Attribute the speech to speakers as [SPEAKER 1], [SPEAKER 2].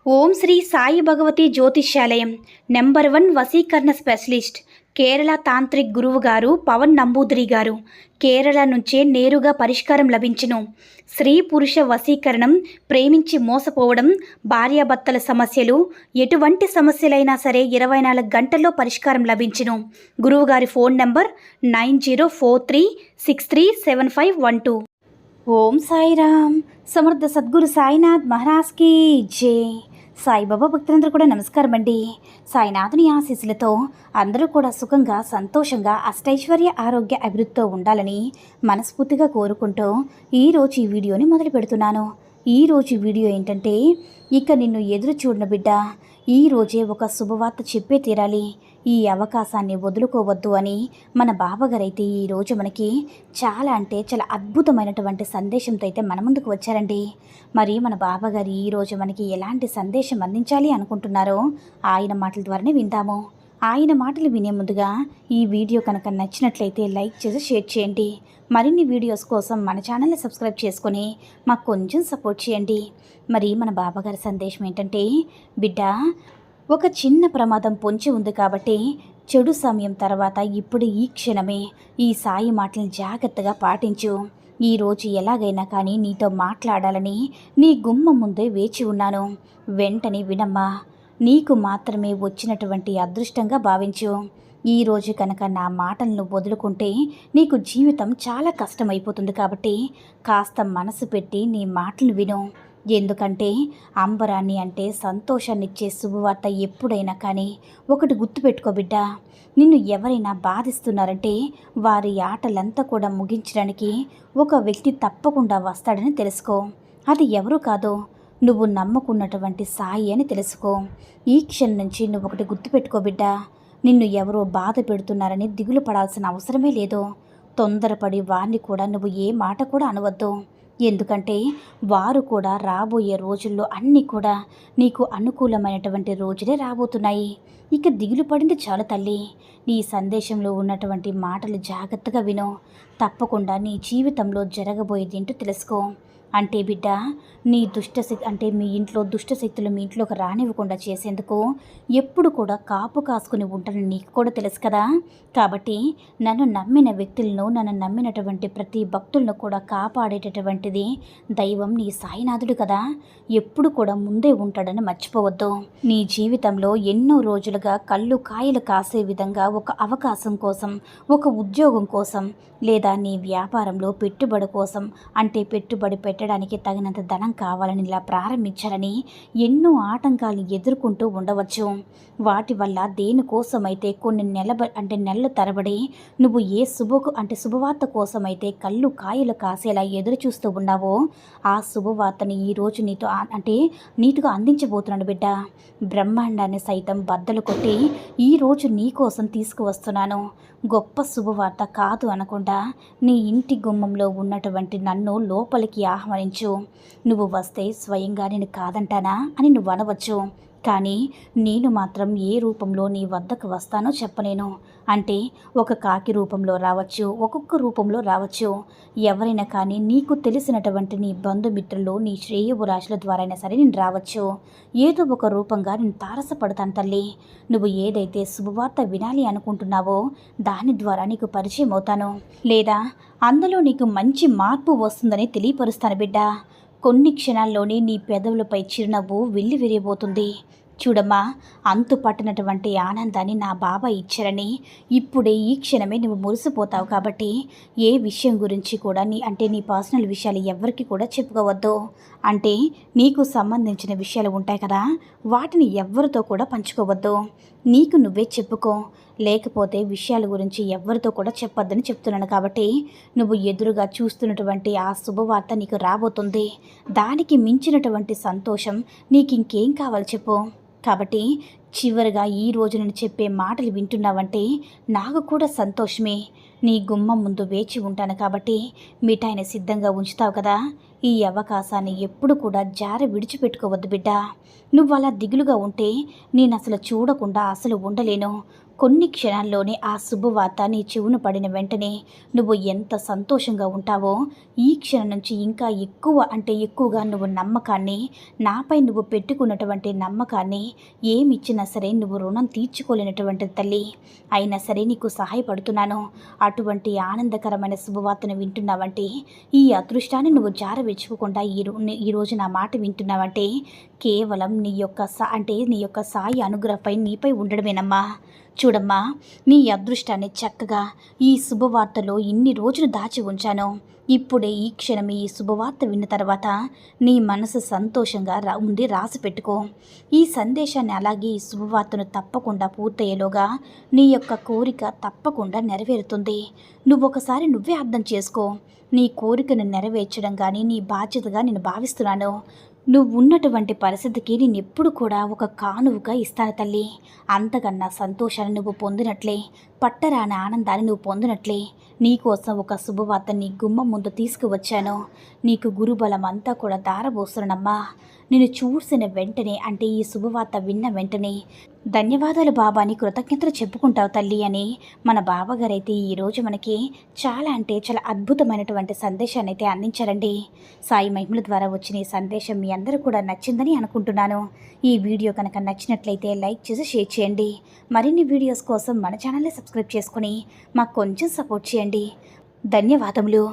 [SPEAKER 1] ఓం శ్రీ సాయి భగవతి జ్యోతిష్యాలయం నెంబర్ 1 వశీకరణ specialist Kerala tantric గురువు గారు పవన్ నంబూదిరి గారు. కేరళ నుంచే నేరుగా పరిష్కారం లభించును. స్త్రీ పురుష వశీకరణం, ప్రేమించి మోసపోవడం, భార్యాభర్తల సమస్యలు, ఎటువంటి సమస్యలైనా సరే 24 గంటల్లో పరిష్కారం లభించును. గురువుగారి ఫోన్ నంబర్ 9043637512. ఓం సాయిరామ్. సమర్థ సద్గురు సాయినాథ్ మహారాజ్కి జై. సాయిబాబా భక్తులందరూ కూడా నమస్కారం అండి. సాయినాథుని ఆశీస్సులతో అందరూ కూడా సుఖంగా, సంతోషంగా, అష్టైశ్వర్య, ఆరోగ్య అభివృద్ధితో ఉండాలని మనస్ఫూర్తిగా కోరుకుంటూ ఈరోజు ఈ వీడియోని మొదలు పెడుతున్నాను. ఈరోజు వీడియో ఏంటంటే, ఇక నిన్ను ఎదురు చూడన బిడ్డ, ఈరోజే ఒక శుభవార్త చెప్పే తీరాలి, ఈ అవకాశాన్ని వదులుకోవద్దు అని మన బాబాగారైతే ఈరోజు మనకి చాలా అంటే చాలా అద్భుతమైనటువంటి సందేశంతో అయితే మన ముందుకు వచ్చారండి. మరి మన బాబాగారు ఈరోజు మనకి ఎలాంటి సందేశం అందించాలి అనుకుంటున్నారో ఆయన మాటల ద్వారానే విందాము. ఆయన మాటలు వినే ముందుగా ఈ వీడియో కనుక నచ్చినట్లయితే లైక్ చేసి షేర్ చేయండి. మరిన్ని వీడియోస్ కోసం మన ఛానల్ని సబ్స్క్రైబ్ చేసుకొని మాకు కొంచెం సపోర్ట్ చేయండి. మరి మన బాబాగారి సందేశం ఏంటంటే, బిడ్డ, ఒక చిన్న ప్రమాదం పొంచి ఉంది కాబట్టి చెడు సమయం తర్వాత ఇప్పుడు ఈ క్షణమే ఈ సాయి మాటలను జాగ్రత్తగా పాటించు. ఈరోజు ఎలాగైనా కానీ నీతో మాట్లాడాలని నీ గుమ్మం ముందే వేచి ఉన్నాను. వెంటనే వినమ్మా, నీకు మాత్రమే వచ్చినటువంటి అదృష్టంగా భావించు. ఈరోజు కనుక నా మాటలను వదులుకుంటే నీకు జీవితం చాలా కష్టమైపోతుంది. కాబట్టి కాస్త మనసు పెట్టి నీ మాటలు విను. ఎందుకంటే అంబరాన్ని అంటే సంతోషాన్నిచ్చే శుభవార్త ఎప్పుడైనా కానీ ఒకటి గుర్తుపెట్టుకో బిడ్డ, నిన్ను ఎవరైనా బాధిస్తున్నారంటే వారి ఆటలంతా కూడా ముగించడానికి ఒక వ్యక్తి తప్పకుండా వస్తాడని తెలుసుకో. అది ఎవరు కాదో, నువ్వు నమ్ముకున్నటువంటి సాయి అని తెలుసుకో. ఈ క్షణం నుంచి నువ్వు ఒకటి గుర్తుపెట్టుకో బిడ్డ, నిన్ను ఎవరో బాధ పెడుతున్నారని దిగులు పడాల్సిన అవసరమే లేదు. తొందరపడి వారిని కూడా నువ్వు ఏ మాట కూడా అనవద్దు. ఎందుకంటే వారు కూడా రాబోయే రోజుల్లో అన్నీ కూడా నీకు అనుకూలమైనటువంటి రోజులే రాబోతున్నాయి. ఇక దిగులు పడింది చాలు తల్లి. నీ సందేశంలో ఉన్నటువంటి మాటలు జాగ్రత్తగా విను. తప్పకుండా నీ జీవితంలో జరగబోయేది ఏంటో తెలుసుకో. అంటే బిడ్డ, నీ దుష్టశక్తి అంటే మీ ఇంట్లో దుష్టశక్తులు మీ ఇంట్లోకి రానివ్వకుండా చేసేందుకు ఎప్పుడు కూడా కాపు కాసుకుని ఉంటానని నీకు కూడా తెలుసు కదా. కాబట్టి నన్ను నమ్మిన వ్యక్తులను, నన్ను నమ్మినటువంటి ప్రతి భక్తులను కూడా కాపాడేటటువంటిది దైవం నీ సాయినాథుడు కదా. ఎప్పుడు కూడా ముందే ఉంటాడని మర్చిపోవద్దు. నీ జీవితంలో ఎన్నో రోజులుగా కళ్ళు కాయలు కాసే విధంగా ఒక అవకాశం కోసం, ఒక ఉద్యోగం కోసం, లేదా నీ వ్యాపారంలో పెట్టుబడి కోసం, అంటే పెట్టుబడి పెట్టడానికి తగినంత ధనం కావాలని ఇలా ప్రారంభించాలని ఎన్నో ఆటంకాలు ఎదుర్కొంటూ ఉండవచ్చు. వాటి వల్ల దేనికోసమైతే కొన్ని నెలల తరబడి నువ్వు ఏ శుభవార్త కోసమైతే కళ్ళు కాయలు కాసేలా ఎదురు చూస్తూ ఉన్నావో ఆ శుభవార్తని ఈరోజు నీటుగా అందించబోతున్నాడు బిడ్డ. బ్రహ్మాండాన్ని సైతం బద్దలు కొట్టి ఈరోజు నీ కోసం తీసుకువస్తున్నాను. గొప్ప శుభవార్త కాదు అనకుండా నీ ఇంటి గుమ్మంలో ఉన్నటువంటి నన్ను లోపలికి ఆహ్వానించు. నువ్వు వస్తే స్వయంగా నేను కాదంటానా అని నువ్వు అనవచ్చు. కానీ నేను మాత్రం ఏ రూపంలో నీ వద్దకు వస్తానో చెప్పలేను. అంటే ఒక కాకి రూపంలో రావచ్చు, ఒక్కొక్క రూపంలో రావచ్చు. ఎవరైనా కానీ నీకు తెలిసినటువంటి నీ బంధుమిత్రులు, నీ శ్రేయోభిలాషుల ద్వారా అయినా సరే నేను రావచ్చు. ఏదో ఒక రూపంగా నేను తారసపడతాను తల్లి. నువ్వు ఏదైతే శుభవార్త వినాలి అనుకుంటున్నావో దాని ద్వారా నీకు పరిచయం అవుతాను, లేదా అందులో నీకు మంచి మార్పు వస్తుందని తెలియపరుస్తాను బిడ్డ. కొన్ని క్షణాల్లోనే నీ పెదవులపై చిరునవ్వు విరిగిపోతుంది. చూడమ్మా, అంతు పట్టినటువంటి ఆనందాన్ని నా బాబా ఇచ్చారని ఇప్పుడే ఈ క్షణమే నువ్వు మురిసిపోతావు. కాబట్టి ఏ విషయం గురించి కూడా నీ పర్సనల్ విషయాలు ఎవరికి కూడా చెప్పుకోవద్దు. అంటే నీకు సంబంధించిన విషయాలు ఉంటాయి కదా, వాటిని ఎవరితో కూడా పంచుకోవద్దు. నీకు నువ్వే చెప్పుకో. లేకపోతే విషయాల గురించి ఎవరితో కూడా చెప్పొద్దని చెప్తున్నాను. కాబట్టి నువ్వు ఎదురుగా చూస్తున్నటువంటి ఆ శుభవార్త నీకు రాబోతుంది. దానికి మించినటువంటి సంతోషం నీకు ఇంకేం కావాలి చెప్పు. కాబట్టి చివరిగా ఈ రోజు నేను చెప్పే మాటలు వింటున్నావంటే నాకు కూడా సంతోషమే. నీ గుమ్మం ముందు వేచి ఉంటాను కాబట్టి మిఠాయిని సిద్ధంగా ఉంచుతావు కదా. ఈ అవకాశాన్ని ఎప్పుడు కూడా విడిచిపెట్టుకోవద్దు బిడ్డ. నువ్వు అలా దిగులుగా ఉంటే నేను అసలు చూడకుండా అసలు ఉండలేను. కొన్ని క్షణాల్లోనే ఆ శుభవార్త నీ చెవున పడిన వెంటనే నువ్వు ఎంత సంతోషంగా ఉంటావో, ఈ క్షణం నుంచి ఇంకా ఎక్కువగా నువ్వు నమ్మకాన్ని, నాపై నువ్వు పెట్టుకున్నటువంటి నమ్మకాన్ని ఏమిచ్చినా సరే నువ్వు రుణం తీర్చుకోలేనటువంటి తల్లి. అయినా సరే నీకు సహాయపడుతున్నాను. అటువంటి ఆనందకరమైన శుభవార్తను వింటున్నావంటే, ఈ అదృష్టాన్ని నువ్వు జారవిడుచుకోకుండా ఈరోజు నా మాట వింటున్నావంటే కేవలం నీ యొక్క సాయి అనుగ్రహపై నీపై ఉండడమేనమ్మా. చూడమ్మా, నీ అదృష్టాన్ని చక్కగా ఈ శుభవార్తలో ఇన్ని రోజులు దాచి ఉంచాను. ఇప్పుడే ఈ క్షణమే ఈ శుభవార్త విన్న తర్వాత నీ మనసు సంతోషంగా ఉండి రాసి పెట్టుకో. ఈ సందేశాన్ని అలాగే ఈ శుభవార్తను తప్పకుండా పూర్తయ్యేలోగా నీ యొక్క కోరిక తప్పకుండా నెరవేరుతుంది. నువ్వొకసారి నువ్వే అర్థం చేసుకో. నీ కోరికను నెరవేర్చడం కానీ నీ బాధ్యతగా నేను భావిస్తున్నాను. నువ్వు ఉన్నటువంటి పరిస్థితికి నేను ఎప్పుడు కూడా ఒక కానువుగా ఇస్తాను తల్లి. అంతకన్నా సంతోషాన్ని నువ్వు పొందినట్లే, పట్టరాని ఆనందాన్ని నువ్వు పొందినట్లే నీకోసం ఒక శుభవార్త నీ గుమ్మం ముందు తీసుకువచ్చాను. నీకు గురుబలం అంతా కూడా దారబోస్తున్నానమ్మా. నేను చూసిన వెంటనే, అంటే ఈ శుభవార్త విన్న వెంటనే ధన్యవాదాలు బాబా అని కృతజ్ఞతలు చెప్పుకుంటావు తల్లి అని మన బాబాగారైతే ఈరోజు మనకి చాలా అద్భుతమైనటువంటి సందేశాన్ని అయితే అందించారండి. సాయి మహిమల ద్వారా వచ్చిన ఈ సందేశం మీ అందరూ కూడా నచ్చిందని అనుకుంటున్నాను. ఈ వీడియో కనుక నచ్చినట్లయితే లైక్ చేసి షేర్ చేయండి. మరిన్ని వీడియోస్ కోసం మన ఛానల్ని సబ్స్క్రైబ్ చేసుకొని మాకు కొంచెం సపోర్ట్ చేయండి. ధన్యవాదములు.